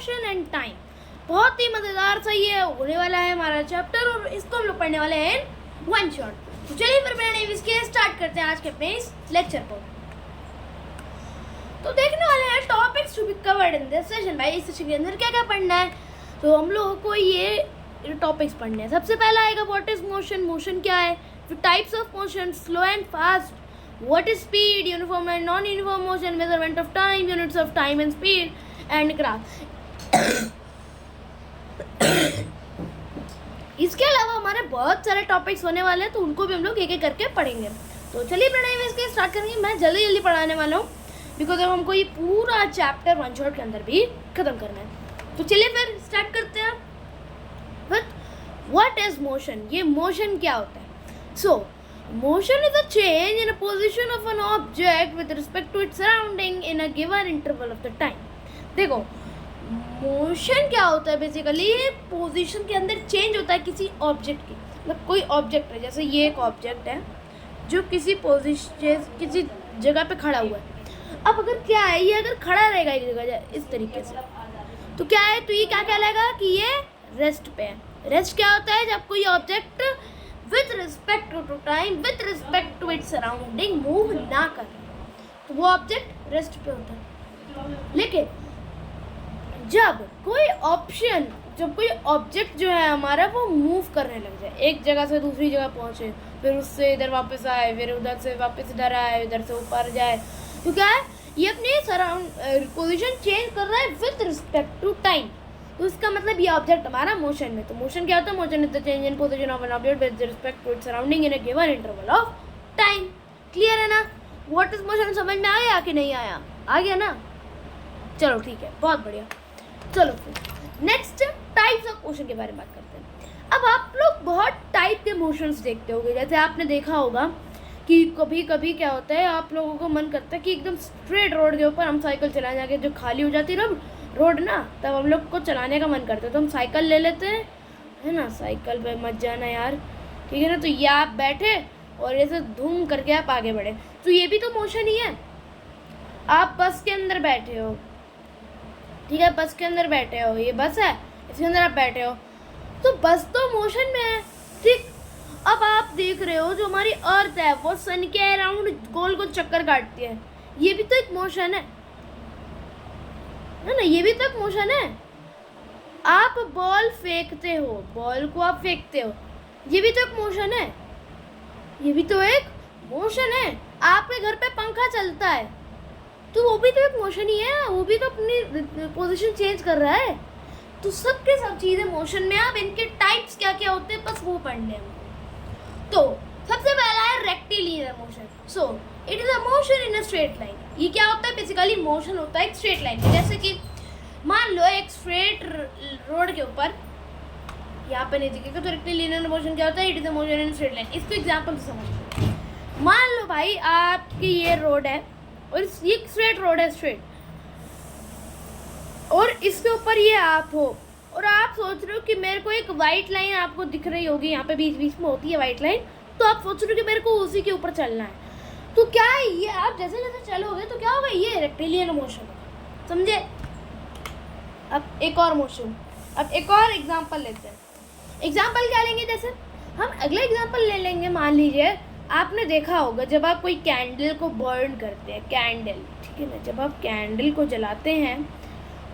Motion and time. बहुत ही मज़ेदार सा ये होने वाला है हमारा चैप्टर और इसको हम लोग पढ़ने वाले हैं वन शॉट। तो चलिए फिर बिना टाइम वेस्ट किए स्टार्ट करते हैं आज के अपने इस लेक्चर को। तो देखने वाले हैं topics to be covered in this session. भाई इस सेशन के अंदर क्या क्या पढ़ना है, तो हम लोगों को ये टॉपिक्स पढ़ने हैं। सबसे पहला आएगा व्हाट इज मोशन, मोशन क्या है, फिर types of motion, slow and fast, what is speed, uniform and non-uniform motion, measurement of time, units of time and speed and graph। इसके अलावा हमारे बहुत सारे टॉपिक्स होने वाले हैं, तो उनको भी हम लोग एक एक करके पढ़ेंगे। तो चलिए पढ़ाई में इसके स्टार्ट करेंगे। मैं जल्दी जल्दी पढ़ाने वाला हूँ बिकॉज अब हमको ये पूरा चैप्टर वन शॉट के अंदर भी खत्म करना है। तो चलिए फिर स्टार्ट करते हैं विथ व्हाट इज मोशन। ये मोशन क्या होता है? सो motion is a change in a position of an object with respect to its surrounding in a given interval of the time। देखो मोशन क्या होता है, बेसिकली पोजीशन के अंदर चेंज होता है किसी ऑब्जेक्ट की। मतलब कोई ऑब्जेक्ट है, जैसे ये एक ऑब्जेक्ट है जो किसी पोजीशन किसी जगह पे खड़ा हुआ है। अब अगर क्या है, ये अगर खड़ा रहेगा एक जगह इस तरीके से, तो क्या है, तो ये क्या कहलाएगा कि ये रेस्ट पे है। रेस्ट क्या होता है? जब कोई object with respect to time, with respect to its surrounding move ना कर, तो वो ऑब्जेक्ट रेस्ट पे होता है। लेकिन जब कोई ऑब्जेक्ट जो है हमारा वो मूव करने लग जाए, एक जगह से दूसरी जगह पहुंचे, फिर उससे इधर वापस आए, फिर उधर से वापस इधर आए, इधर से ऊपर जाए, तो क्या है, ये अपनी पोजीशन चेंज कर रहा है विद रिस्पेक्ट टू टाइम। तो इसका मतलब ये ऑब्जेक्ट हमारा मोशन में। तो मोशन क्या होता है? Motion is the change in position of an object with respect to its surrounding in a given interval of time. Clear है ना? व्हाट इज मोशन समझ में आया कि नहीं आया? आ गया ना? चलो ठीक है, बहुत बढ़िया। चलो फिर नेक्स्ट टाइप्स ऑफ मोशन के बारे में बात करते हैं। अब आप लोग बहुत टाइप के मोशंस देखते होंगे। जैसे आपने देखा होगा कि कभी कभी क्या होता है, आप लोगों को मन करता है कि एकदम स्ट्रेट रोड के ऊपर हम साइकिल चलाने जाके, जो खाली हो जाती है रोड ना, तब हम लोग को चलाने का मन करता है तो हम साइकिल ले लेते हैं, है ना। साइकिल पे मत जाना यार, ठीक है ना। तो ये आप बैठे और ऐसे धूम करके आप आगे बढ़े, तो ये भी तो मोशन ही है। आप बस के अंदर बैठे हो, ठीक है, बस के अंदर बैठे हो, ये बस है, इसके अंदर आप बैठे हो, तो बस तो मोशन में है, ठीक। अब आप देख रहे हो जो हमारी अर्थ है वो सन के अराउंड गोल गोल चक्कर काटती है, ये भी तो एक मोशन है ना, ये भी तो एक मोशन है। आप बॉल फेंकते हो, बॉल को आप फेंकते हो, ये भी तो एक मोशन है, ये भी तो एक मोशन है। आपके घर पे पंखा चलता है, तो वो भी तो एक मोशन ही है, वो भी तो अपनी पोजीशन चेंज कर रहा है। तो सब के सब चीज़ें मोशन में। आप इनके टाइप्स क्या क्या होते हैं बस वो पढ़ने हैं। तो सबसे पहला है rectilinear motion. So it is a motion in a straight line. ये क्या होता है? बेसिकली मोशन होता है एक स्ट्रेट लाइन में। जैसे कि मान लो एक स्ट्रेट रोड के ऊपर यहाँ पे नहीं दिखेगा, तो रेक्टिलिनियर मोशन क्या होता है? It is a motion in straight line. इसको एग्जांपल से समझो। मान लो भाई आपकी ये रोड है और ये स्ट्रेट रोड है, स्ट्रेट, और इसके ऊपर ये आप हो और आप सोच रहे हो कि मेरे को एक वाइट लाइन आपको दिख रही होगी, यहाँ पे बीच बीच में होती है वाइट लाइन, तो आप सोच रहे हो कि मेरे को उसी के ऊपर चलना है। तो क्या है ये, आप जैसे जैसे चलोगे तो क्या होगा, ये रेक्टिलिनियर मोशन होगा, समझे। अब एक और मोशन, अब एक और एग्जांपल लेते हैं। एग्जांपल क्या लेंगे? जैसे हम अगला एग्जांपल ले लेंगे। मान लीजिए आपने देखा होगा जब आप कोई कैंडल को बर्न करते हैं, कैंडल, ठीक है ना, जब आप कैंडल को जलाते हैं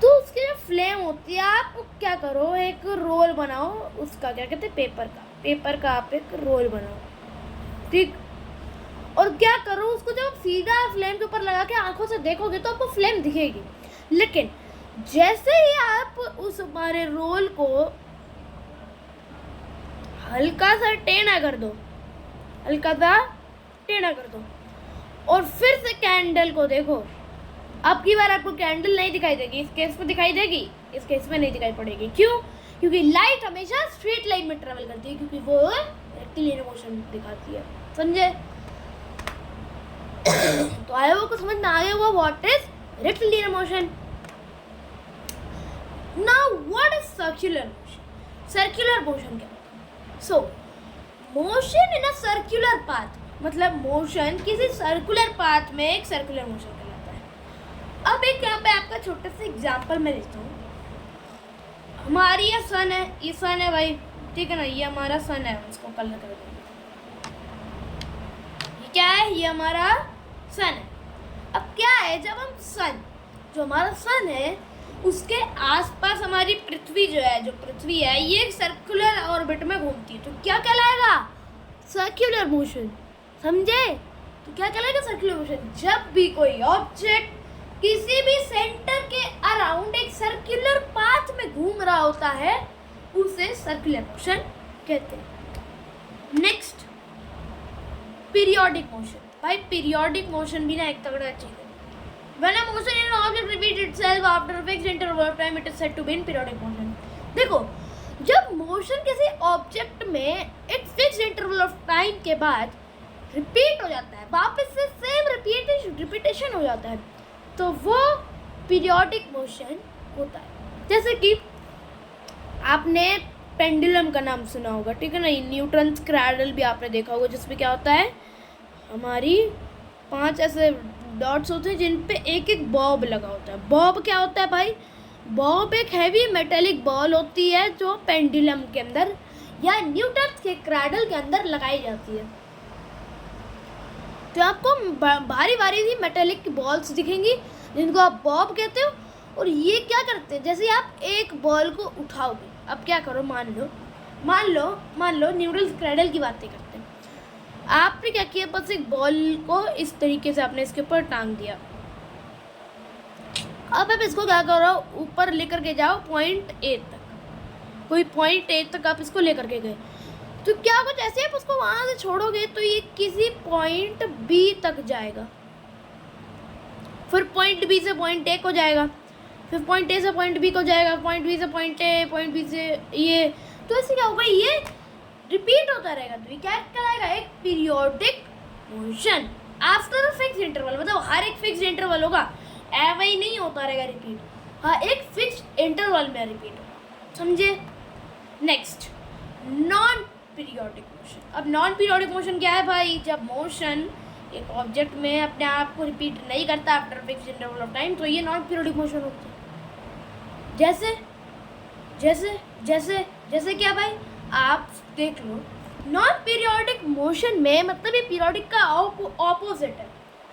तो उसकी जो फ्लेम होती है, आप क्या करो, एक रोल बनाओ उसका, क्या कहते हैं, पेपर का आप एक रोल बनाओ, ठीक। और क्या करो, उसको जब सीधा फ्लेम के ऊपर लगा के आंखों से देखोगे तो आपको फ्लेम दिखेगी। लेकिन जैसे ही आप उस हमारे रोल को हल्का सा टेढ़ा कर दो, हल्का सा टेढ़ा कर दो, और फिर से कैंडल को देखो, अब की बार आपको कैंडल नहीं दिखाई देगी। इस केस में दिखाई देगी, इस केस में नहीं दिखाई पड़ेगी। क्यों? क्योंकि लाइट हमेशा स्ट्रेट लाइन में ट्रेवल करती है, क्योंकि वो रेक्टिलिनियर मोशन दिखाती है, समझे। तो आया वो को समझ में आ गया हुआ what is rectilinear motion. Now what is circular motion? Circular motion क्या होता है? सो motion in a circular path, मतलब मोशन किसी सर्कुलर पाथ में एक सर्कुलर मोशन कहलाता है। अब एक यहाँ पे आपका छोटा सा एग्जांपल मैं लेता हूँ। हमारी ये सन है, ये सन है भाई, ठीक है ना, ये हमारा सन है, इसको कलर कर देंगे। ये क्या है, ये हमारा सन है। अब क्या है, जब हम सन, जो हमारा सन है उसके आसपास हमारी पृथ्वी जो है, जो पृथ्वी है ये एक सर्कुलर ऑर्बिट में घूमती है, तो क्या कहलाएगा, सर्कुलर मोशन, समझे। तो क्या कहलाएगा, सर्कुलर मोशन। जब भी कोई ऑब्जेक्ट किसी भी सेंटर के अराउंड एक सर्कुलर पाथ में घूम रहा होता है उसे सर्कुलर मोशन कहते हैं। Next, periodic motion. भाई पीरियोडिक मोशन भी ना एक तगड़ा चीज है। When a motion in an object repeats itself after a fixed interval of time, it is said to be in periodic motion. देखो, जब मोशन किसी ऑब्जेक्ट में एक फिक्स इंटरवल ऑफ टाइम के बाद रिपीट हो जाता है, वापस से सेम रिपीटेशन हो जाता है, तो वो पीरियोडिक मोशन होता है। जैसे कि आपने पेंडुलम का नाम सुना होगा, ठीक है ना, न्यूटन्स क्रैडल भी आपने देखा होगा, जिसमें क्या होता है, हमारी 5 ऐसे डॉट्स होते हैं जिन पे एक एक बॉब लगा होता है। बॉब क्या होता है भाई, बॉब एक हैवी मेटेलिक बॉल होती है जो पेंडुलम के अंदर या न्यूटन के क्रैडल के अंदर लगाई जाती है। तो आपको भारी भारी सी मेटेलिक की बॉल्स दिखेंगी जिनको आप बॉब कहते हो, और ये क्या करते हैं, जैसे आप एक बॉल को उठाओगे, अब क्या करो, मान लो न्यूटन क्रैडल की बातें करते हैं। आपने क्या किया, बस एक बॉल को इस तरीके से आपने इसके ऊपर टांग दिया। अब आप इसको क्या करो, ऊपर लेकर के जाओ पॉइंट ए तक, कोई पॉइंट ए तक आप इसको लेकर के गए, तो क्या होगा, जैसे आप उसको वहां से छोड़ोगे तो ये किसी पॉइंट बी तक जाएगा, फिर पॉइंट बी से पॉइंट ए को जाएगा, फिर पॉइंट ए से पॉइंट बी को जाएगा, पॉइंट बी से पॉइंट ए, पॉइंट बी से ये, तो इससे क्या होगा, ये रिपीट होता रहेगा। तो ये क्या कहलाएगा, एक periodic motion after fix interval. मतलब हर एक फिक्स इंटरवल होगा, ऐसा ही नहीं होता रहेगा रिपीट, हाँ एक फिक्स इंटरवल में रिपीट होगा, समझे। Next, non periodic motion. अब नॉन पीरियोडिक मोशन क्या है भाई, जब मोशन एक ऑब्जेक्ट में अपने आप को रिपीट नहीं करता after fix interval of time, तो ये नॉन पीरियोडिक मोशन होता है। जैसे जैसे जैसे जैसे क्या भाई, आप देख लो, नॉन पीरियोडिक मोशन में मतलब ये पीरियोडिक का ऑपोजिट है,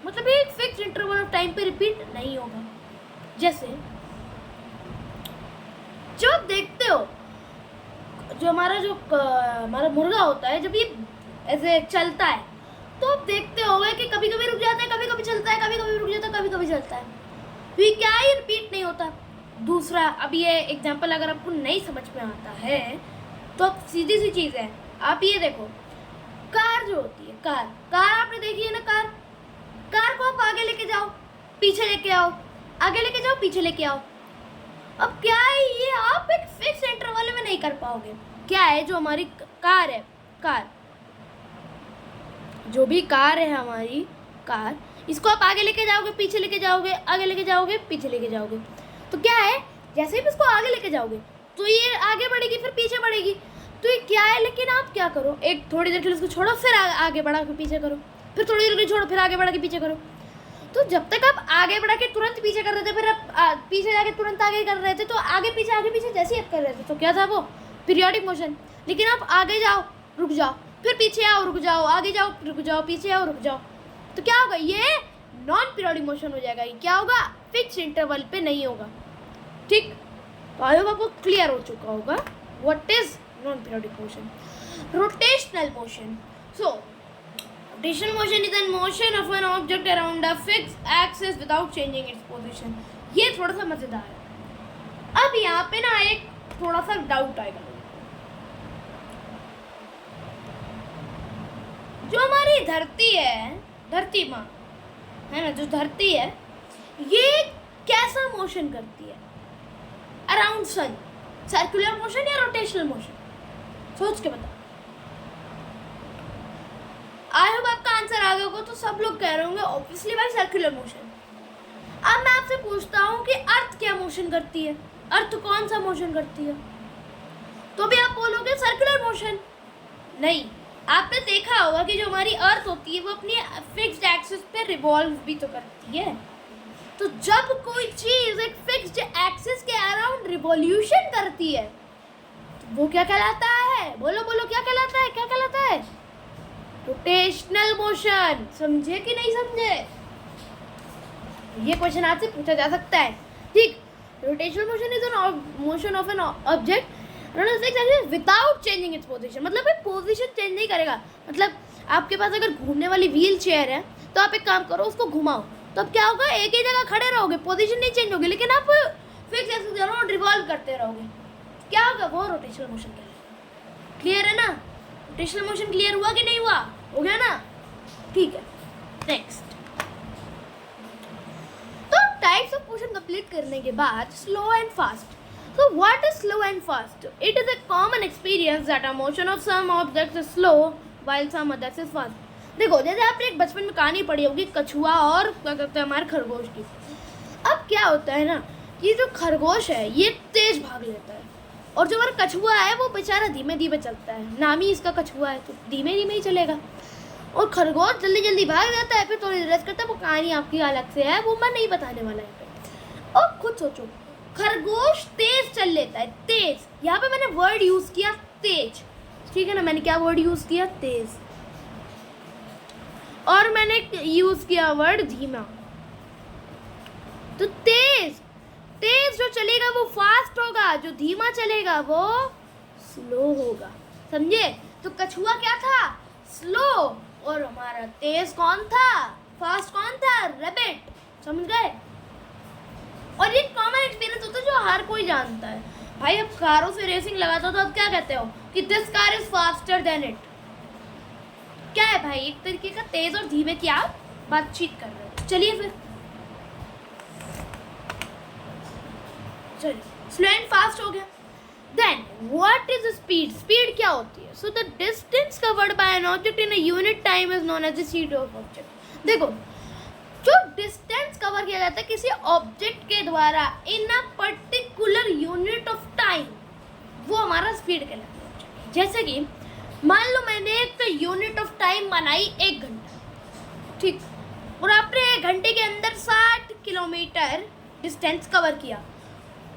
मतलब ये एक फिक्स इंटरवल ऑफ टाइम पे रिपीट नहीं होगा। जैसे जो आप देखते हो, जो हमारा मुर्गा होता है, जब ये ऐसे चलता है तो आप देखते होंगे कि कभी कभी रुक जाता है, कभी कभी चलता है, कभी कभी रुक जाता है, कभी कभी चलता है, तो ये क्या है, रिपीट नहीं होता। दूसरा, अब ये एग्जाम्पल अगर आपको नहीं समझ में आता है तो अब सीधी सी चीज़ है, आप ये देखो, कार जो होती है, कार आपने देखी है ना, कार को आप आगे लेके जाओ, पीछे लेके आओ, आगे लेके जाओ, पीछे लेके आओ। अब क्या है, ये आप एक फिक्स इंटरवल में नहीं कर पाओगे। क्या है, जो हमारी कार है, जो भी कार है हमारी कार, इसको आप आगे लेके जाओगे, पीछे लेके जाओगे, आगे लेके जाओगे, पीछे लेके जाओगे, तो क्या है, जैसे ही इसको आगे लेके जाओगे तो ये आगे बढ़ेगी, फिर पीछे बढ़ेगी, तो ये क्या है। लेकिन आप क्या करो, एक थोड़ी देर के लिए इसको छोड़ो, फिर आगे बढ़ा के पीछे करो, फिर थोड़ी देर के लिए छोड़ो, फिर आगे बढ़ा के पीछे करो। तो जब तक आप आगे बढ़ा के तुरंत पीछे कर रहे थे, फिर आप पीछे जाके तुरंत आगे कर रहे थे, तो आगे पीछे जैसे ही आप कर रहे थे, तो क्या था, वो पीरियोडिक मोशन। लेकिन आप आगे जाओ, रुक जाओ, फिर पीछे आओ, रुक जाओ, आगे जाओ, रुक जाओ, पीछे आओ, रुक जाओ, तो क्या होगा, ये नॉन पीरियोडिक मोशन हो जाएगा। ये क्या होगा, फिक्स इंटरवल पे नहीं होगा, ठीक। तो आई होप आपको क्लियर हो चुका होगा what is non periodic motion. Rotational motion, so rotational motion is a motion of an object around a fixed axis without changing its position। ये थोड़ा सा मजेदार है। अब यहाँ पे ना एक थोड़ा सा डाउट आएगा, जो हमारी धरती है, धरती माँ है ना, जो धरती है, ये कैसा मोशन करती है अराउंड सन, सर्कुलर मोशन या रोटेशनल मोशन, सोच के बता। आई होप आपका आंसर आ गया होगा। तो सब लोग कह रहे होंगे ऑब्वियसली भाई सर्कुलर मोशन। अब मैं आपसे पूछता हूँ कि अर्थ क्या मोशन करती है, अर्थ कौन सा मोशन करती है, तो भी आप बोलोगे सर्कुलर मोशन। नहीं, आपने देखा होगा कि जो हमारी अर्थ होती है वो अपनी फिक्स्ड एक्सिस पे रिवॉल्व भी तो करती है। तो जब कोई चीज एक फिक्स्ड एक्सिस के अराउंड रिवॉल्यूशन करती है तो वो क्या कहलाता है? बोलो बोलो, क्या कहलाता है? क्या कहलाता है? Rotational motion. समझे कि नहीं समझे? ये क्वेश्चन आपसे पूछा जा सकता है। ठीक, rotational motion is an motion of an object without changing its position. मतलब पोजीशन चेंज नहीं करेगा। मतलब आपके पास अगर घूमने वाली व्हील चेयर है तो आप एक काम करो, उसको घुमाओ, तो अब क्या होगा? एक ही जगह खड़े रहोगे, पोजीशन नहीं चेंज होगी, लेकिन आप फिक्स ऐसे रिवॉल्व करते रहोगे। क्या होगा? वो रोटेशनल मोशन कहलाएगा। क्लियर है ना? रोटेशनल मोशन क्लियर हुआ कि नहीं हुआ? हो गया ना? ठीक है, नेक्स्ट। तो टाइप्स ऑफ मोशन कंप्लीट करने के बाद slow and fast. So what is slow and fast? It is a common experience that a motion of some objects is slow while some others is fast. देखो, जैसे आपने एक बचपन में कहानी पढ़ी होगी कछुआ और क्या कहते हैं हमारे खरगोश की। अब क्या होता है ना कि जो खरगोश है ये तेज भाग लेता है और जो हमारा कछुआ है वो बेचारा धीमे धीमे चलता है। नाम ही इसका कछुआ है तो धीमे धीमे ही चलेगा। और खरगोश जल्दी जल्दी भाग जाता है, फिर थोड़ी रेस्ट करता है। वो कहानी आपकी अलग से है, वो मैं नहीं बताने वाला है। और खुद सोचो, खरगोश तेज चल लेता है, तेज। यहाँ पे मैंने वर्ड यूज किया तेज, ठीक है ना? मैंने क्या वर्ड यूज किया? तेज। और मैंने यूज किया वर्ड धीमा। तो तेज तेज जो चलेगा वो फास्ट होगा, जो धीमा चलेगा वो स्लो होगा। समझे? तो कछुआ क्या था? स्लो। और हमारा तेज कौन था? फास्ट कौन था? रैबिट। समझ गए? और ये कॉमन एक्सपीरियंस होता है जो हर कोई जानता है। भाई अब कारों से रेसिंग लगाते हो तो अब क्या कहते हो कि this car is faster than it. क्या है भाई? एक तरीके का तेज और धीमे की आप बातचीत कर रहे हो। चलिए फिर, चलिए स्लो एंड फास्ट हो गया। Then what is speed? Speed क्या होती है? So the distance covered by an object in a unit time is known as the speed of object. देखो, जो डिस्टेंस कवर किया जाता है किसी ऑब्जेक्ट के द्वारा in a particular unit of time, वो हमारा स्पीड कहलाता है। जैसे कि मान लो मैंने एक यूनिट ऑफ टाइम बनाई 1 घंटा, ठीक, और आपने 1 घंटे के अंदर 60 किलोमीटर डिस्टेंस कवर किया,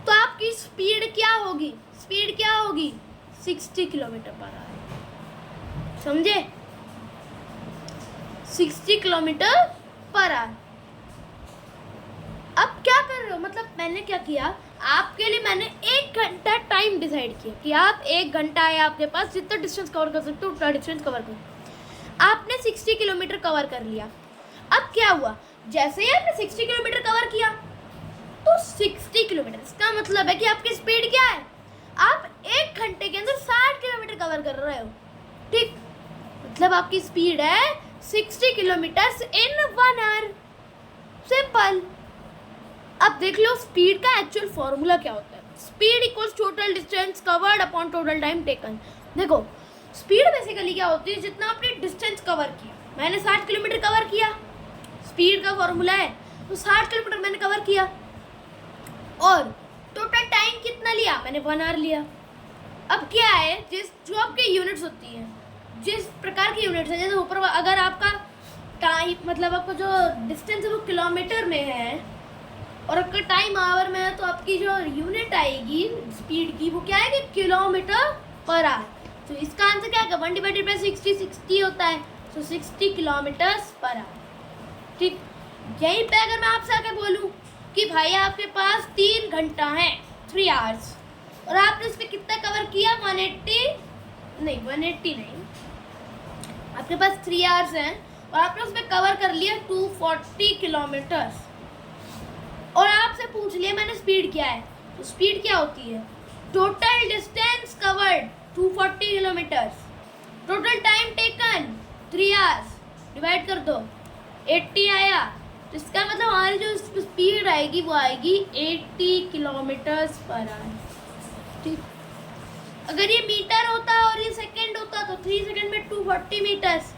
तो आपकी स्पीड क्या होगी? स्पीड क्या होगी? 60 किलोमीटर पर आवर। समझे? 60 किलोमीटर पर आवर। अब क्या कर रहे हो? मतलब मैंने क्या किया, आपके लिए मैंने 1 घंटा टाइम डिसाइड किया कि आप 1 घंटा है आपके पास, जितना डिस्टेंस कवर कर सकते हो उतना डिस्टेंस कवर करो। आपने 60 किलोमीटर कवर कर लिया। अब क्या हुआ? जैसे ही आपने 60 किलोमीटर कवर किया तो 60 किलोमीटर, इसका मतलब है कि आपकी स्पीड क्या है? आप 1 घंटे के अंदर 60 किलोमीटर कवर कर रहे हो, ठीक? मतलब आपकी स्पीड है 60 किलोमीटर इन 1 आवर। सिंपल। अब देख लो स्पीड का एक्चुअल फॉर्मूला क्या होता है। Speed equals total distance covered upon total time taken. देखो, स्पीड बेसिकली क्या होती है? जितना आपने डिस्टेंस कवर किया। मैंने 60 किलोमीटर कवर किया, स्पीड का फॉर्मूला है, तो 60 किलोमीटर मैंने कवर किया। और टोटल टाइम कितना लिया? मैंने 1 आवर लिया। अब क्या है, जो आपके यूनिट्स होती हैं, जिस प्रकार की यूनिट्स है, जैसे ऊपर अगर आपका टाइम मतलब आपका जो डिस्टेंस है वो किलोमीटर में है और आपका टाइम आवर में है, तो आपकी जो यूनिट आएगी स्पीड की वो क्या है कि किलोमीटर पर आवर। तो इसका आंसर क्या है? 1/60 होता है, तो 60 किलोमीटर्स पर आवर। ठीक, यहीं पे अगर मैं आपसे आके बोलूँ कि भाई आपके पास 3 घंटा है, 3 आवर्स, और आपने इस पर कितना कवर किया? 180 नहीं, आपके पास 3 आवर्स हैं और आपने उसमें कवर कर लिया 240 किलोमीटर्स, और आपसे पूछ लिया मैंने स्पीड क्या है, तो स्पीड क्या होती है? Total distance covered 240 kilometres, total time taken 3 hours, divide कर दो 80 आया, तो इसका मतलब हमारी जो स्पीड आएगी वो आएगी 80 किलोमीटर्स पर आवर। ठीक, अगर ये मीटर होता और ये सेकंड होता तो 3 सेकंड में 240 मीटर्स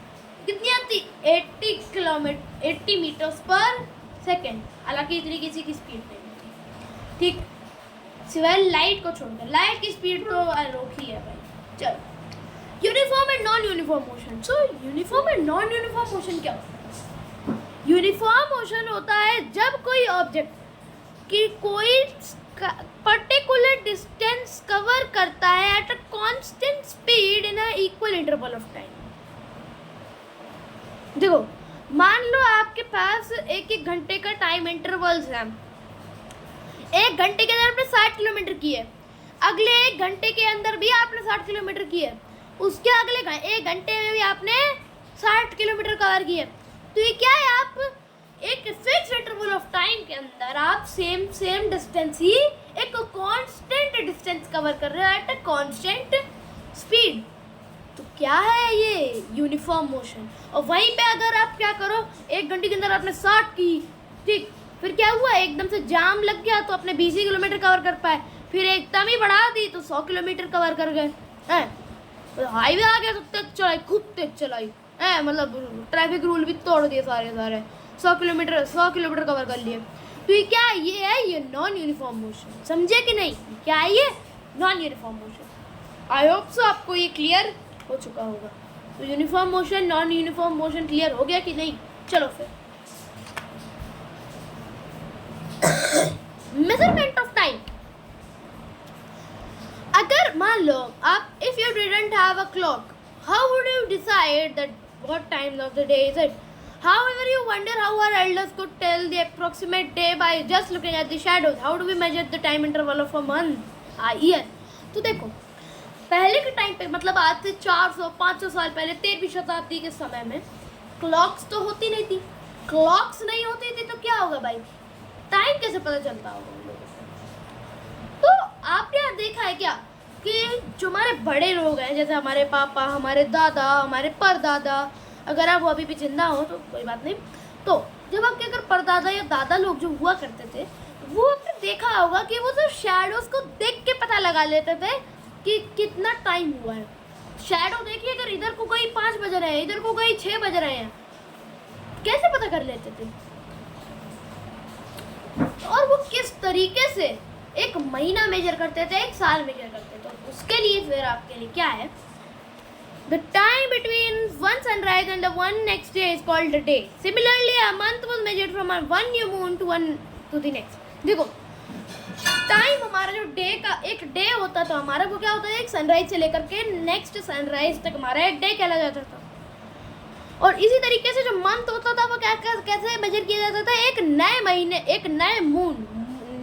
कितनी आती? 80 मीटर्स पर सेकंड। हालांकि इतनी किसी की स्पीड नहीं होती, ठीक, सिवाय लाइट को छोड़कर। लाइट की स्पीड तो अनोखी है भाई। चलो, uniform and non uniform motion. So uniform and non uniform motion क्या होता है? यूनिफॉर्म मोशन होता है जब कोई ऑब्जेक्ट की कोई पर्टिकुलर टाइम इंटरवल्स हैं। 1 घंटे के अंदर आपने 60 किलोमीटर किए, अगले 1 घंटे के अंदर भी आपने 60 किलोमीटर किए, उसके अगले 1 घंटे में भी आपने 60 किलोमीटर कवर किए। तो ये क्या है, आप एक फिक्स इंटरवल ऑफ टाइम के अंदर आप सेम डिस्टेंस ही एक कांस्टेंट डिस्टेंस कवर कर रहे हो एट अ कांस्टेंट स्पीड। तो क्या है ये यूनिफॉर्म मोशन। और वहीं पे अगर आप क्या करो, 1 घंटे के अंदर आपने 60 की, ठीक, फिर क्या हुआ, एकदम से जाम लग गया तो आपने 20 किलोमीटर कवर कर पाए, फिर एकदम ही बढ़ा दी तो 100 किलोमीटर कवर कर गए हैं। तो हाईवे आ गया तो तेज चलाई, खूब तेज चलाई है, मतलब ट्रैफिक रूल भी तोड़ दिए सारे 100 किलोमीटर कवर कर लिए। तो ये क्या है, ये है ये नॉन यूनिफॉर्म मोशन। समझे कि नहीं, क्या है ये non uniform motion. I hope so आपको ये क्लियर हो चुका होगा। तो uniform motion, non uniform motion clear हो गया कि नहीं। चलो फिर मेजरमेंट ऑफ टाइम। अगर मान लो आप, if you didn't have a clock, how would you decide that what time of the day is it? However, you wonder how our elders could tell the approximate day by just looking at the shadows. How do we measure the time interval of a month, a year? तो देखो, पहले के time पे, मतलब आज से 400-500 साल पहले 13वीं शताब्दी के समय में क्लॉक्स तो होती नहीं थी। क्लॉक्स नहीं होती थी तो क्या होगा भाई, टाइम कैसे पता चलता होगा उन लोगों को? तो आपने यहाँ देखा है क्या कि जो हमारे बड़े लोग हैं, जैसे हमारे पापा, हमारे दादा, हमारे परदादा, अगर आप वो अभी भी जिंदा हो तो कोई बात नहीं, तो जब आपके अगर परदादा या दादा लोग जो हुआ करते थे, वो आपने देखा होगा कि वो सिर्फ शैडोज को देख के पता लगा लेते थे कि कितना टाइम हुआ है। शैडो देखिए, अगर इधर को कोई 5 बज रहे हैं, इधर को कोई 6 बज रहे हैं, कैसे पता कर लेते थे? और वो किस तरीके से एक महीना मेजर करते थे, 1 साल मेजर करते थे। तो उसके लिए फिर आपके लिए क्या है, the time between one sunrise and the one next day is called a day. Similarly, a month was measured from one new moon to the next. देखो, टाइम हमारा जो डे का एक डे होता था हमारा, वो क्या होता है, एक सनराइज से लेकर के नेक्स्ट सनराइज तक हमारा एक डे कहला जाता था। और इसी तरीके से जो मंथ होता था वो क्या कैसे मेजर किया जाता था, एक नए महीने, एक नए मून,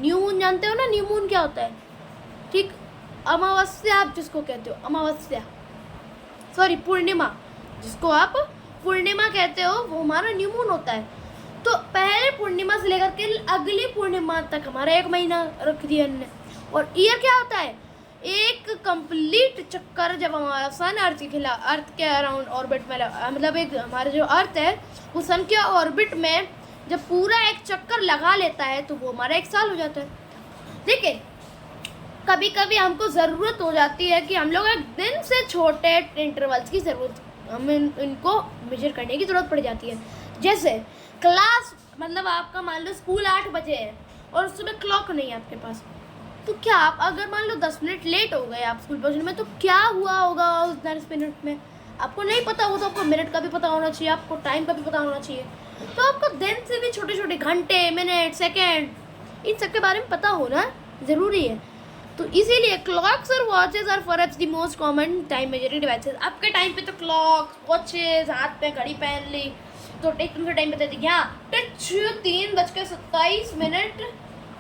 न्यू मून जानते हो ना, न्यू मून क्या होता है, ठीक, अमावस्या आप जिसको कहते हो, अमावस्या, सॉरी पूर्णिमा, जिसको आप पूर्णिमा कहते हो, वो हमारा न्यू मून होता है। तो पहले पूर्णिमा से लेकर के अगली पूर्णिमा तक हमारा 1 महीना रख दिया हमने। और ईयर क्या होता है, एक कंप्लीट चक्कर जब हमारा सन अर्थ के अराउंड ऑर्बिट में, मतलब एक हमारा जो अर्थ है वो सन के ऑर्बिट में जब पूरा एक चक्कर लगा लेता है तो वो हमारा 1 साल हो जाता है। लेकिन कभी कभी हमको ज़रूरत हो जाती है कि हम लोग एक दिन से छोटे इंटरवल्स की ज़रूरत, हमें इनको मेजर करने की ज़रूरत पड़ जाती है। जैसे क्लास, मतलब आपका मान लो स्कूल 8 बजे है और उस समय क्लॉक नहीं है आपके पास, तो क्या आप अगर मान लो 10 मिनट लेट हो गए आप स्कूल पहुँचने में, तो क्या हुआ होगा उस 10 मिनट में? आपको नहीं पता हो, तो आपको मिनट का भी पता होना चाहिए, आपको टाइम का भी पता होना चाहिए। तो आपको दिन से भी छोटे छोटे घंटे, मिनट, सेकेंड, इन सब के बारे में पता होना ज़रूरी है। तो इसीलिए क्लॉक्स और watches are perhaps the most common time measuring devices. आपके टाइम पे तो क्लॉक्स, वॉचेस, हाथ पे घड़ी पहन ली, तो टेक्न के टाइम पे देखिए, हाँ टच 3:27 मिनट,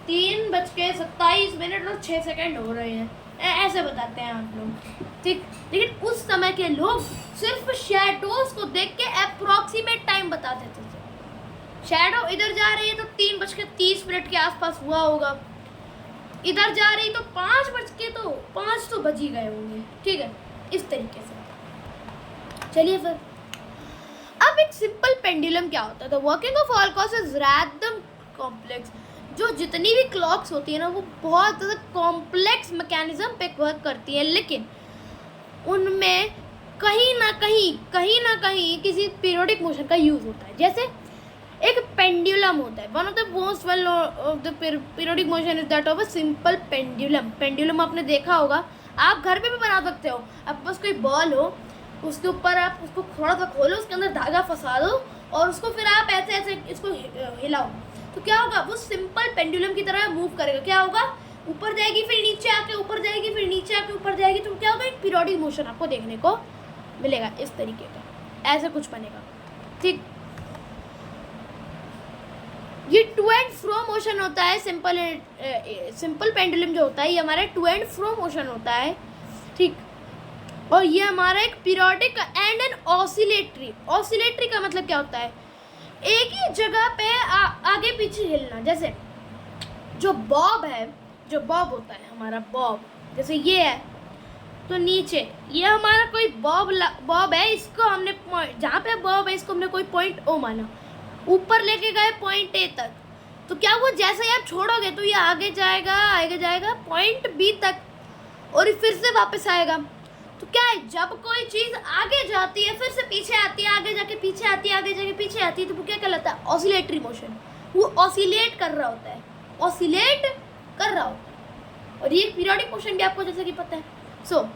3:27 और 6 सेकेंड हो रहे हैं, ऐसे बताते हैं आप लोग, ठीक। लेकिन उस समय के लोग सिर्फ शैडोज को देख के अप्रॉक्सीमेट टाइम बता देते थे। शैडो इधर जा रही है तो 3:30 के आसपास हुआ होगा, इधर जा रही तो 5 तो बज ही गए होंगे, ठीक है, इस तरीके से। चलिए फिर, अब एक सिंपल पेंडुलम क्या होता है? The working of all clocks is random complex. जो जितनी भी क्लॉक्स होती है ना, वो बहुत ज़्यादा कॉम्प्लेक्स मैकेनिज्म पे वर्क करती है, लेकिन उनमें कहीं ना कहीं किसी पीरियोडिक मोशन का यूज़ होता है। जैसे एक पेंडुलम होता है, one of the most well of the periodic motion is that of a simple pendulum. Pendulum आपने देखा होगा, आप घर पे भी बना सकते हो। आपके पास कोई बॉल हो, उसके ऊपर आप उसको थोड़ा सा खोलो, उसके अंदर धागा फंसा दो और उसको फिर आप ऐसे ऐसे इसको हिलाओ, तो क्या होगा, वो सिंपल पेंडुलम की तरह मूव करेगा। क्या होगा, ऊपर जाएगी फिर नीचे आके, ऊपर जाएगी फिर नीचे आके, ऊपर जाएगी, तो क्या होगा, एक पीरियोडिक मोशन आपको देखने को मिलेगा इस तरीके का, ऐसे कुछ बनेगा, ठीक। ये टू एंड फ्रो मोशन होता है। सिंपल पेंडुलम जो होता है ये हमारा टू एंड फ्रो मोशन होता है, ठीक। और ये हमारा एक periodic and an oscillatory. Oscillatory का मतलब क्या होता है, एक ही जगह पे आगे पीछे हिलना। जैसे जो बॉब है, जो बॉब होता है हमारा बॉब, जैसे ये है तो नीचे ये हमारा कोई बॉब है, इसको हमने जहाँ पे बॉब है इसको हमने कोई पॉइंट ओ माना, ऊपर लेके गए पॉइंट ए तक, तो क्या वो जैसे ही आप छोड़ोगे तो ये आगे जाएगा पॉइंट बी तक और फिर से वापस आएगा। तो क्या है, जब कोई चीज़ आगे जाती है फिर से पीछे आती है, आगे जाके पीछे आती है, आगे जाके पीछे आती है, तो वो क्या कहलाता है, ऑसिलेटरी मोशन। वो ऑसिलेट कर रहा होता है, ऑसिलेट कर रहा होता है। और ये पीरियोडिक मोशन भी आपको जैसे कि पता है। सो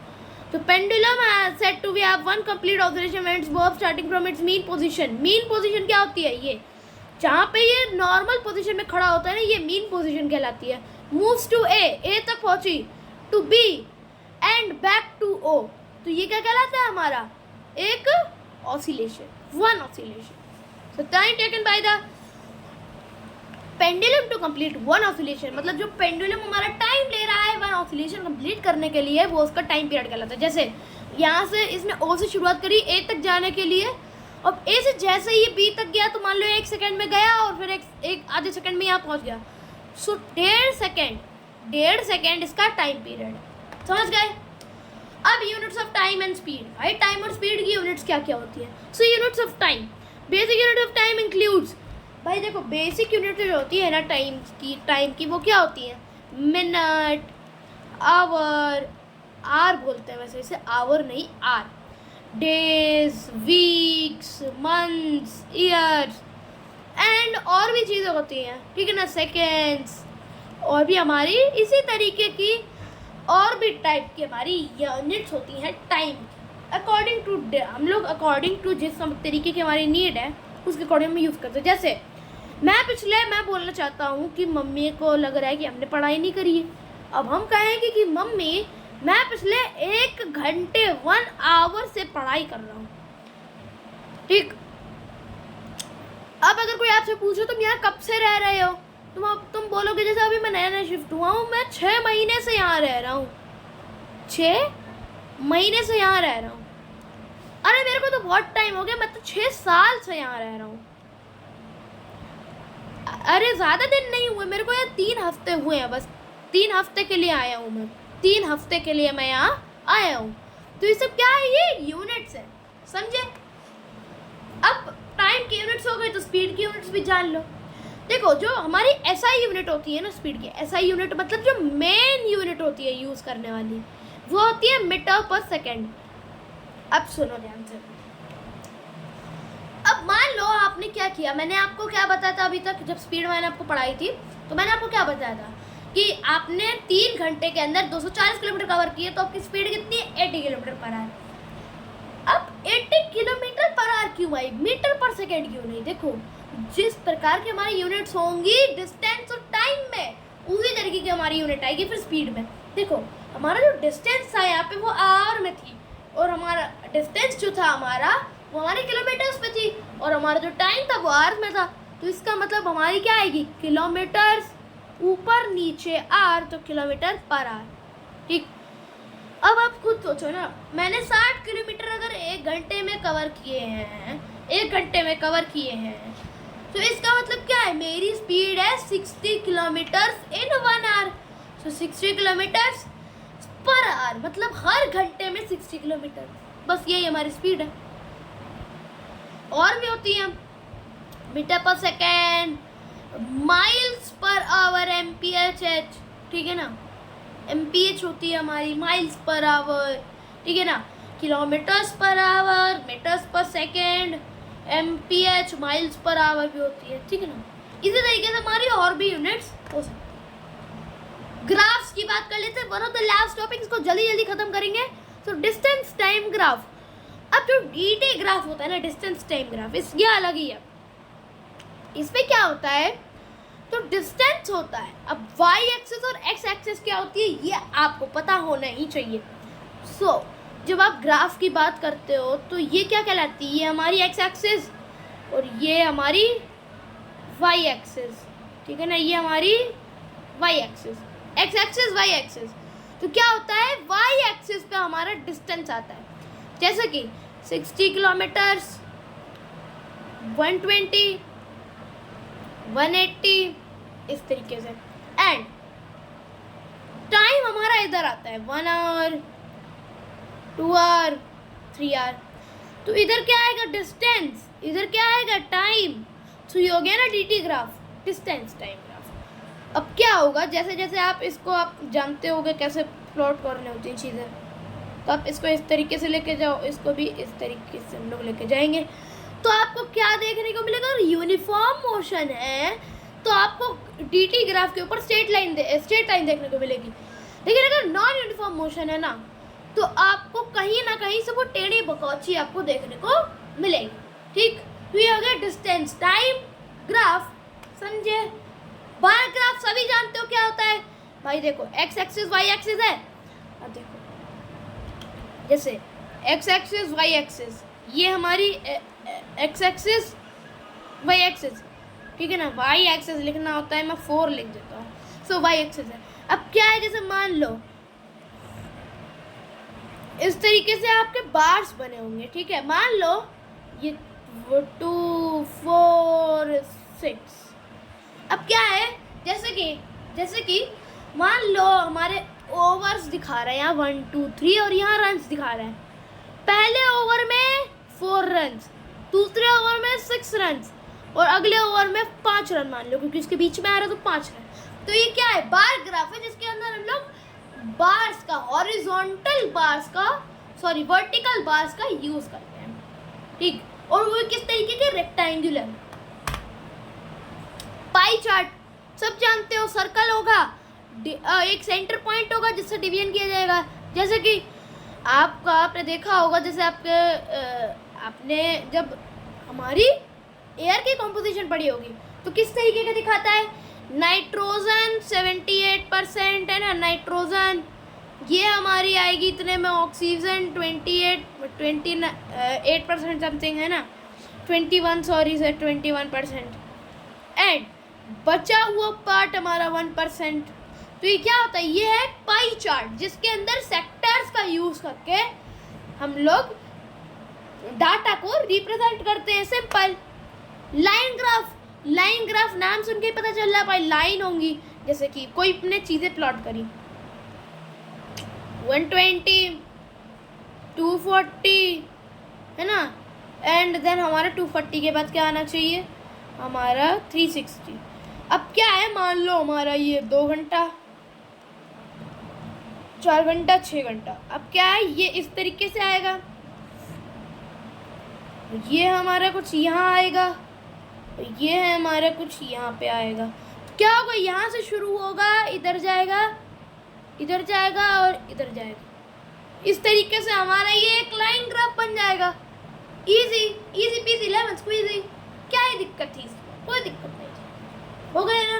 तो pendulum said to be have one complete oscillation when its bob starting from its mean position। Mean position क्या होती है, ये जहाँ पे ये नॉर्मल पोजीशन में खड़ा होता है ना, ये मीन पोजीशन कहलाती है। मूव्स टू ए तक पहुंची, to B and back to O, तो ये क्या कहलाता है हमारा, एक oscillation, one oscillation. So time taken by the pendulum to complete one oscillation, मतलब जो पेंडुलम हमारा टाइम ले रहा है वन ऑसिलेशन कंप्लीट करने के लिए, वो उसका टाइम पीरियड कहलाता है। जैसे यहाँ से इसने ओ से शुरुआत करी ए तक जाने के लिए, अब ए से जैसे ही बी तक गया तो मान लो 1 सेकंड में गया और फिर एक आधे सेकंड में यहाँ पहुँच गया। सो 1.5 सेकंड इसका टाइम पीरियड, समझ गए। अब units of time and speed, भाई टाइम और स्पीड की यूनिट्स क्या क्या होती है। So units of time, basic unit of time includes, भाई देखो बेसिक यूनिट जो होती है ना टाइम की वो क्या होती है, मिनट, आवर, आर बोलते हैं वैसे, इसे आवर नहीं are, days, weeks, months, years and और भी चीज़ें होती हैं, ठीक है ना, सेकेंड्स, और भी हमारी इसी तरीके की और भी टाइप की हमारी यूनिट्स होती हैं टाइम। अकॉर्डिंग टू हम लोग अकॉर्डिंग टू जिस तरीके की हमारी नीड है उसके अकॉर्डिंग में यूज़ करते हैं। जैसे मैं बोलना चाहता हूँ कि मम्मी को लग रहा है कि हमने पढ़ाई नहीं करी है, अब हम कहेंगे कि मम्मी मैं पिछले 1 घंटे 1 आवर से पढ़ाई कर रहा हूँ, ठीक। अब अगर कोई आपसे पूछो तुम यहाँ कब से रह रहे हो, तुम बोलोगे जैसे अभी मैं नया शिफ्ट हुआ हूँ, मैं 6 महीने से यहाँ रह रहा हूँ, 6 महीने से यहाँ रह रहा हूँ। अरे मेरे को तो बहुत टाइम हो गया, मैं तो 6 साल से यहाँ रह रहा हूँ। अरे ज़्यादा दिन नहीं हुए, मेरे को यहाँ 3 हफ्ते हुए हैं बस, 3 हफ्ते के लिए आया हूँ मैं, 3 हफ्ते के लिए मैं यहाँ आया हूँ। तो ये सब क्या है, ये यूनिट्स है, समझे। अब टाइम की यूनिट्स हो गई तो स्पीड की यूनिट्स भी जान लो। देखो जो हमारी एसआई यूनिट होती है ना स्पीड की, एसआई यूनिट मतलब जो मेन यूनिट होती है यूज़ करने वाली, वो होती है मीटर पर सेकेंड। अब सुनो ध्यान से, अब मान लो आपने क्या किया, मैंने आपको क्या बताया था अभी तक, जब स्पीड मैंने आपको पढ़ाई थी तो मैंने आपको क्या बताया था कि आपने 3 घंटे के अंदर 240 किलोमीटर कवर किए, तो आपकी स्पीड कितनी है, 80 किलोमीटर पर आवर। अब 80 किलोमीटर पर आवर क्यों आई, मीटर पर सेकेंड क्यों नहीं। देखो जिस प्रकार की हमारी यूनिट्स होंगी डिस्टेंस और टाइम में, उसी तरीके की हमारी यूनिट आएगी फिर स्पीड में। देखो हमारा जो डिस्टेंस था यहाँ पे वो आवर में थी, और हमारा डिस्टेंस जो था हमारा वो हमारे किलोमीटर्स में थी, और हमारा जो टाइम था वो आवर्स में था। तो इसका मतलब हमारी क्या आएगी, किलोमीटर्स ऊपर नीचे आर, तो किलोमीटर पर आर, ठीक। अब आप खुद सोचो ना, मैंने 60 किलोमीटर अगर 1 घंटे में कवर किए हैं, 1 घंटे में कवर किए हैं, तो इसका मतलब क्या है, मेरी स्पीड है 60 किलोमीटर्स इन 1 आवर। तो 60 किलोमीटर्स पर आवर मतलब हर घंटे में 60 किलोमीटर, बस यही हमारी स्पीड है। और भी होती है मीटर पर second, miles per hour, MPH, ठीक है ना, MPH होती है हमारी माइल्स पर आवर, ठीक है ना, किलोमीटर्स पर आवर, मीटर्स पर second, MPH miles per hour भी होती है, ठीक है ना। इसी तरीके से हमारी और भी यूनिट्स हो सकती है। ग्राफ्स की बात कर लेते हैं, one of the last topics को जल्दी जल्दी खत्म करेंगे। तो डिस्टेंस टाइम ग्राफ, अब जो DT ग्राफ होता है ना, डिस्टेंस टाइम ग्राफ, इस ये अलग ही है। इसमें क्या होता है, तो डिस्टेंस होता है। अब Y एक्सिस और X एक्सिस क्या होती है ये आपको पता होना ही चाहिए। सो जब आप ग्राफ की बात करते हो तो ये क्या कहलाती है, ये हमारी X एक्सिस और ये हमारी वाई एक्सिस, ठीक है ना, ये हमारी Y axis, X axis Y axis. तो क्या होता है, वाई एक्सिस पे हमारा डिस्टेंस आता है, जैसे कि 60 किलोमीटर्स, 120, 180, इस तरीके से। एंड टाइम हमारा इधर आता है 1 आवर, 2 आवर, 3 आवर। तो इधर क्या आएगा, डिस्टेंस, इधर क्या आएगा, टाइम। तो ये हो गया ना dt graph, distance time graph. अब क्या होगा, जैसे जैसे आप इसको आप जानते होगे कैसे प्लॉट करने होती हैं चीज़ें, तो आप इसको इस तरीके से लेके जाओ, इसको भी इस तरीके से हम लोग लेके जाएंगे। तो आपको क्या देखने को मिलेगा, अगर यूनिफॉर्म मोशन है तो आपको dt ग्राफ के ऊपर स्ट्रेट लाइन देखने को मिलेगी। लेकिन अगर नॉन यूनिफॉर्म मोशन है ना, तो आपको कहीं ना कहीं से वो टेढ़ी बकौची आपको देखने को मिलेगी, ठीक। तो ये हो गया डिस्टेंस टाइम ग्राफ, समझे। बार ग्राफ सभी जानते हो क्या होता है भाई, देखो एक्स एक्सिस वाई एक्सिस है। अब देखो जैसे एक्स एक्सिस वाई एक्सिस, ये हमारी एक्स एक्सिस वाई एक्सिस, ठीक है ना। वाई एक्सिस लिखना होता है, मैं 4 लिख देता हूँ। सो वाई एक्सिस है। अब क्या है, जैसे मान लो इस तरीके से आपके बार्स बने होंगे, ठीक है। मान लो ये 2, 4, 6। अब क्या है, जैसे कि मान लो हमारे ओवर्स दिखा रहे हैं यहाँ 1, 2, 3 और यहाँ रन्स दिखा रहे हैं। पहले ओवर में 4 रन्स, दूसरे ओवर में 6 रन्स और अगले ओवर में 5 रन मान लो, क्योंकि इसके बीच में आ रहा है तो 5 रन। तो ये क्या है, बार ग्राफ है, जिसके अंदर हम लोग बार्स का, हॉरिजॉन्टल बार्स का, सॉरी वर्टिकल बार्स का यूज करते हैं, ठीक। और वो किस तरीके के, रेक्टेंगुलर। पाई चार्ट सब जानते हो, सर्कल होगा, एक सेंटर पॉइंट होगा जिससे डिवीजन किया जाएगा। जैसे कि आपने देखा होगा, जैसे आपने जब हमारी एयर की कॉम्पोजिशन पढ़ी होगी तो किस तरीके का दिखाता है, नाइट्रोजन 78% है ना, नाइट्रोजन ये हमारी आएगी इतने में, ऑक्सीजन 28% समथिंग है ना, 21% एंड बचा हुआ पार्ट हमारा 1%। तो ये क्या होता है, ये है पाई चार्ट, जिसके अंदर सेक्टर्स का यूज करके हम लोग डाटा को रिप्रेजेंट करते हैं। सिंपल। लाइन ग्राफ नाम सुन के ही पता चल रहा है भाई, लाइन होंगी। जैसे कि कोई अपने चीज़ें प्लॉट करी, 120, 240 है ना, एंड देन हमारा 240 के बाद क्या आना चाहिए, हमारा 360। अब क्या है, मान लो हमारा ये 2 घंटा, 4 घंटा, 6 घंटा। अब क्या है, ये इस तरीके से आएगा, ये हमारा कुछ यहाँ आएगा, ये है हमारा कुछ यहाँ पे आएगा। तो क्या होगा, यहाँ से शुरू होगा, इधर जाएगा, इधर जाएगा और इधर जाएगा। इस तरीके से हमारा ये एक लाइन ग्राफ बन जाएगा। Easy PG, lemon squeezy. क्या ही दिक्कत थी इसमें, कोई दिक्कत नहीं थी, हो गया ना,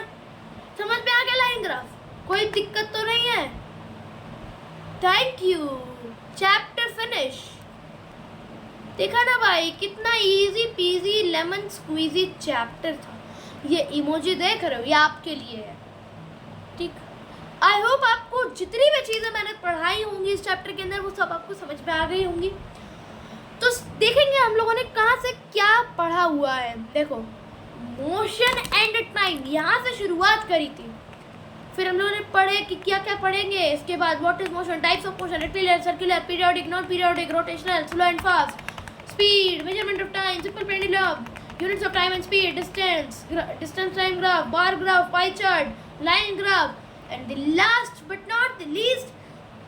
समझ में आ गया लाइन ग्राफ, कोई दिक्कत तो नहीं है। Thank you, chapter finish. देखा ना भाई, कितना easy peasy lemon squeezy chapter था। ये इमोजी देख रहे हो, ये आपके लिए है, ठीक। आई होप आपको जितनी भी चीज़ें मैंने पढ़ाई होंगी इस चैप्टर के अंदर, वो सब आपको समझ में आ गई होंगी। तो देखेंगे हम लोगों ने कहाँ से क्या पढ़ा हुआ है। देखो, मोशन एंड टाइम यहाँ से शुरुआत करी थी, फिर हम लोगों ने पढ़े कि क्या क्या पढ़ेंगे इसके बाद, what is motion, types of motion, rectilinear, circular, periodic, non periodic, rotational, slow and fast, speed, measurement of time, simple pendulum, units of time and speed, distance time graph, bar graph, pie chart, line graph, and the last but not the least,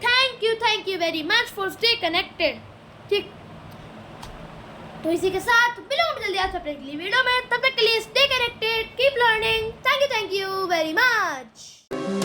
thank you very much for stay connected, ठीक। तो इसी के साथ मिलूंगा जल्दी आपसे अपने अगली वीडियो में, तब तक के लिए stay connected, keep learning, thank you very much।